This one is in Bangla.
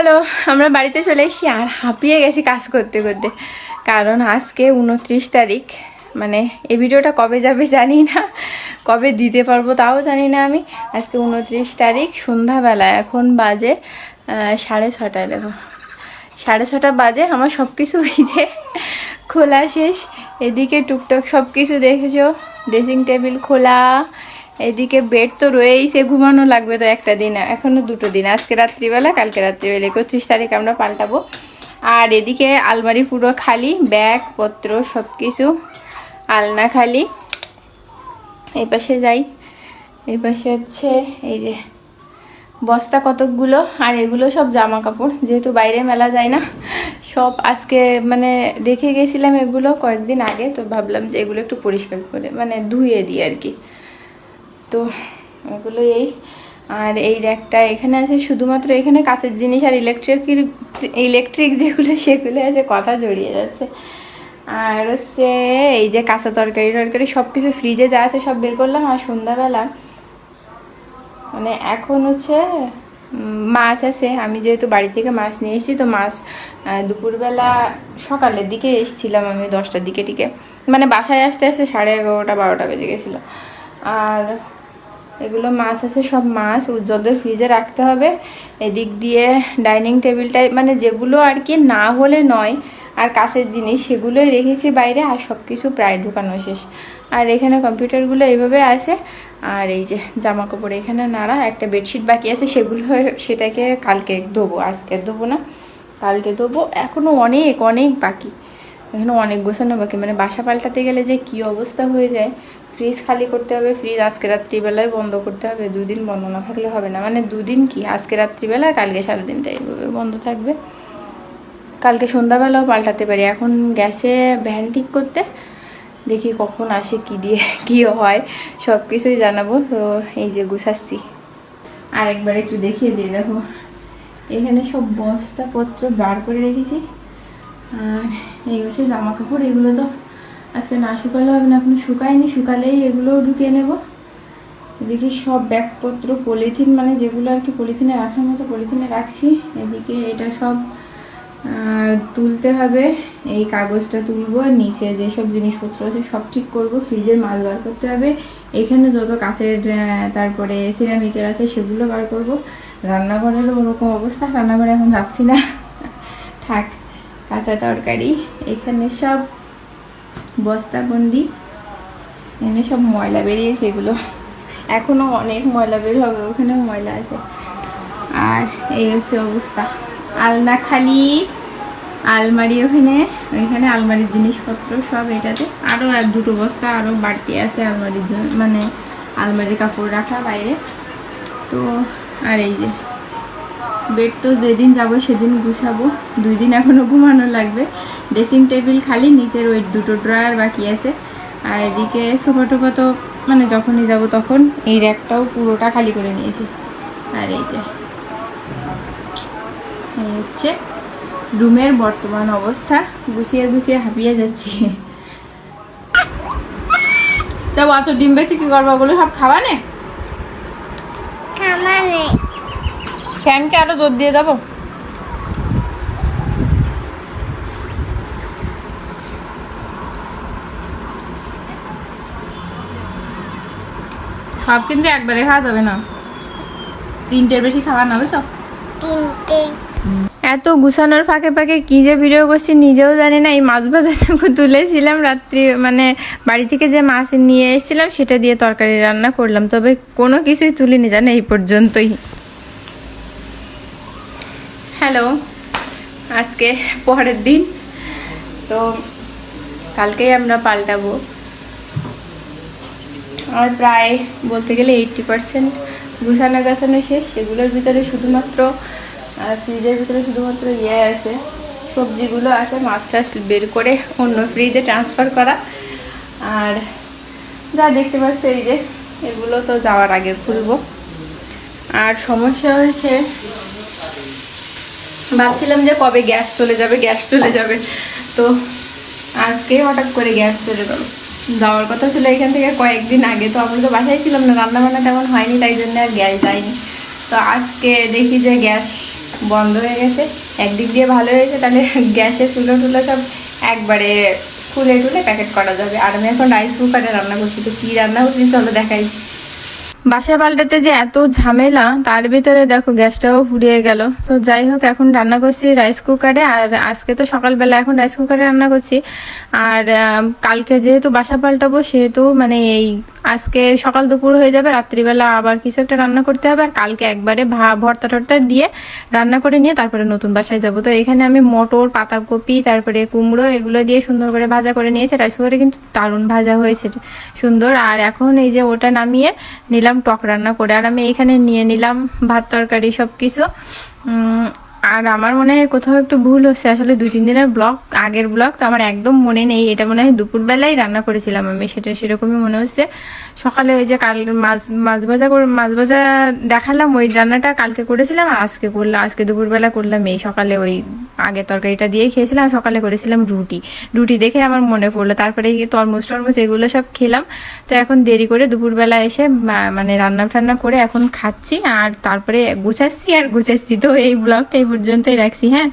হ্যালো, আমরা বাড়িতে চলে এসেছি আর হাঁপিয়ে গেছি কাজ করতে করতে। কারণ আজকে 29 তারিখ, মানে এই ভিডিওটা কবে যাবে জানি না, কবে দিতে পারবো তাও জানি না আমি। আজকে 29 তারিখ সন্ধ্যাবেলা, এখন বাজে 6:30। দেখো 6:30 বাজে। আমার সব কিছু এই যে খোলা শেষ। এদিকে টুকটাক সব কিছু দেখেছো, ড্রেসিং টেবিল খোলা, এদিকে বেড তো রয়েইছে, ঘুমানো লাগবে তো একটা দিন, এখনো 2টো দিন, আজকে রাত্রিবেলা কালকে রাত্রিবেলা 31 তারিখ আমরা পাল্টাবো। আর এদিকে আলমারি পুরো খালি, ব্যাগ পত্র সব কিছু, আলনা খালি। এই পাশে যাই, এই পাশে হচ্ছে এই যে বস্তা কতকগুলো, আর এগুলো সব জামা কাপড়, যেহেতু বাইরে মেলা যায় না সব। আজকে মানে রেখে গেছিলাম এগুলো কয়েকদিন আগে, তো ভাবলাম যে এগুলো একটু পরিষ্কার করে মানে ধুয়ে দিই আর কি। তো এগুলো এই, আর এই র্যাকটা এখানে আছে শুধুমাত্র, এখানে কাঁচের জিনিস আর ইলেকট্রিক যেগুলো সেগুলো আছে, কথা জড়িয়ে যাচ্ছে। আর হচ্ছে এই যে কাঁচা তরকারি সব কিছু ফ্রিজে যা আছে সব বের করলাম। আর সন্ধ্যাবেলা মানে এখন হচ্ছে মাছ আছে, আমি যেহেতু বাড়ি থেকে মাছ নিয়ে এসেছি, তো মাছ দুপুরবেলা সকালের দিকে এসেছিলাম আমি 10টার দিকে টিকে, মানে বাসায় আসতে আসতে 11:30 12টা বেজে গেছিলো। আর এগুলো মাছ আছে, সব মাছ উজ্জ্বলদের ফ্রিজে রাখতে হবে। এদিক দিয়ে ডাইনিং টেবিলটাই মানে যেগুলো আর কি না হলে নয় আর কাছের জিনিস, সেগুলোই রেখেছি বাইরে, আর সব কিছু প্রায় ঢুকানো শেষ। আর এখানে কম্পিউটারগুলো এইভাবে আছে। আর এই যে জামা কাপড় এখানে নাড়া, একটা বেডশিট বাকি আছে, সেটাকে কালকে ধোবো, আজকে ধোবো না, কালকে ধোবো। এখনও অনেক অনেক বাকি, এখনও অনেক গোছানো বাকি, মানে বাসা পাল্টাতে গেলে যে কী অবস্থা হয়ে যায়। ফ্রিজ খালি করতে হবে, ফ্রিজ আজকে রাত্রিবেলায় বন্ধ করতে হবে, 2 দিন বন্ধ না থাকলে হবে না, মানে 2 দিন কি, আজকে রাত্রিবেলা আর কালকে সারাদিনটা এইভাবে বন্ধ থাকবে। কালকে সন্ধ্যাবেলাও পাল্টাতে পারি। এখন গ্যাসে ভ্যান ঠিক করতে, দেখি কখন আসে, কি দিয়ে কী হয় সব কিছুই জানাবো। তো এই যে গুছাচ্ছি, আর একবার একটু দেখিয়ে দিয়ে দেখো, এখানে সব বস্তাপত্র বার করে রেখেছি। আর এই হচ্ছে জামা কাপড়, এগুলো তো আজকে না শুকালে হবে না, এখন শুকায়নি, শুকালেই এগুলোও ঢুকিয়ে নেব। এদিকে সব ব্যাগপত্র পলিথিন, মানে যেগুলো আর কি পলিথিনে রাখার মতো পলিথিনে রাখছি। এদিকে এটা সব তুলতে হবে, এই কাগজটা তুলবো, নিচে যেসব জিনিসপত্র আছে সব ঠিক করব, ফ্রিজের মাল বার করতে হবে, এখানে যত কাঁচের তারপরে সিরামিকের আছে সেগুলো বার করব। রান্নাঘরেরও ওরকম অবস্থা, রান্নাঘরে এখন যাচ্ছি না, থাক। কাঁচা তরকারি এখানে সব বস্তাবন্দি, এখানে সব ময়লা বেরিয়েছে, এগুলো এখনও অনেক ময়লা বের হবে, ওখানেও ময়লা আছে। আর এই হচ্ছে অবস্থা, আলনা খালি, আলমারি ওইখানে আলমারির জিনিসপত্র সব এটাতে, আরও 1-2 বস্তা আরও বাড়তি আছে আলমারির জন্য, মানে আলমারির কাপড় রাখা বাইরে। তো আর এই যে বেড তো যেদিন যাবো সেদিন গুছাবো, 2 দিন এখনও ঘুমানো লাগবে। ড্রেসিং টেবিল খালি, নিচের ওই 2টো ড্রয়ার বাকি আছে। আর এদিকে সোফা টোফা তো মানে যখনই যাব তখন, এই র্যাকটাও পুরোটা খালি করে নিয়েছি। আর এই যে এই হচ্ছে রুমের বর্তমান অবস্থা, গুছিয়ে গুছিয়ে হাঁপিয়ে যাচ্ছি। তো অত ডিম বেশি কি করবো, ওগুলো সব খাওয়া নে, ফ্যানকে আরো জোর দিয়ে দেবো। সব কিন্তু একবারে খাওয়া যাবে না, 3টের বেশি খাওয়া না, বুঝছো? 3টে। এত গুছানোর ফাঁকে ফাঁকে কী যে ভিডিও করছি নিজেও জানি না। এই মাছ ভাজাটুকু তুলেছিলাম রাত্রি, মানে বাড়ি থেকে যে মাছ নিয়ে এসেছিলাম সেটা দিয়ে তরকারি রান্না করলাম, তবে কোনো কিছুই তুলিনি জানো এই পর্যন্তই। হ্যালো, আজকে পরের দিন, তো কালকেই আমরা পাল্টাবো। আর প্রায় বলতে গেলে 80% গুছানো গাছানো শেষ। সেগুলোর ভিতরে শুধুমাত্র ফ্রিজের ভিতরে শুধুমাত্র আছে, সবজিগুলো আছে, মাছ টাছ বের করে অন্য ফ্রিজে ট্রান্সফার করা। আর যা দেখতে পাচ্ছি এই যে এগুলো তো যাওয়ার আগে খুলবো। আর সমস্যা হয়েছে, ভাবছিলাম যে কবে গ্যাস চলে যাবে, তো আজকে হঠাৎ করে গ্যাস চলে গেল। যাওয়ার কথা ছিল এখান থেকে কয়েকদিন আগে, তো আমরা তো বাসায় ছিলাম না, রান্না বান্না তেমন হয়নি, তাই জন্য আর গ্যাস যায়নি। তো আজকে দেখি যে গ্যাস বন্ধ হয়ে গেছে, একদিক দিয়ে ভালো হয়েছে, তাহলে গ্যাসে চুলো টুলো সব একবারে খুলে টুলে প্যাকেট করা যাবে। আর আমি এখন রাইস কুকারে রান্না করছি, তো কী রান্না করছি চলো দেখাই। বাসা পাল্টাতে যে এত ঝামেলা, তার ভিতরে দেখো গ্যাসটাও ফুরিয়ে গেল। তো যাই হোক, এখন রান্না করছি রাইস কুকারে। আর আজকে তো সকালবেলা এখন রাইস কুকারে রান্না করছি। আর কালকে যেহেতু বাসা পাল্টাবো, সেহেতু মানে এই আজকে সকাল দুপুর হয়ে যাবে, রাত্রিবেলা আবার কিছু একটা রান্না করতে হবে। আর কালকে একবারে ভর্তা টর্তা দিয়ে রান্না করে নিয়ে তারপরে নতুন বাসায় যাব। তো এখানে আমি মটর, পাতাকপি, তারপরে কুমড়ো এগুলো দিয়ে সুন্দর করে ভাজা করে নিয়েছি। রাইস কুকারে কিন্তু দারুণ ভাজা হয়েছে, সুন্দর। আর এখন এই যে ওটা নামিয়ে নিলাম টক রান্না করে। আর আমি এখানে নিয়ে নিলাম ভাত তরকারি সব কিছু। আর আমার মনে হয় কোথাও একটু ভুল হচ্ছে, আসলে 2-3 দিনের আগের ব্লগ তো আমার একদম মনে নেই। এটা মনে হয় দুপুরবেলায় রান্না করেছিলাম আমি, সেটা সেরকমই মনে হচ্ছে। সকালে ওই যে কাল মাছ ভাজা দেখালাম, ওই রান্নাটা কালকে করেছিলাম আর আজকে করলাম, আজকে দুপুরবেলা করলাম। এই সকালে ওই আগের তরকারিটা দিয়েই খেয়েছিলাম, আর সকালে করেছিলাম রুটি দেখে আমার মনে পড়লো। তারপরে তরমুজ এগুলো সব খেলাম। তো এখন দেরি করে দুপুরবেলা এসে মানে রান্না টান্না করে এখন খাচ্ছি, আর তারপরে গুছাচ্ছি। তো এই ব্লগটা এই পর্যন্তই রাখছি, হ্যাঁ।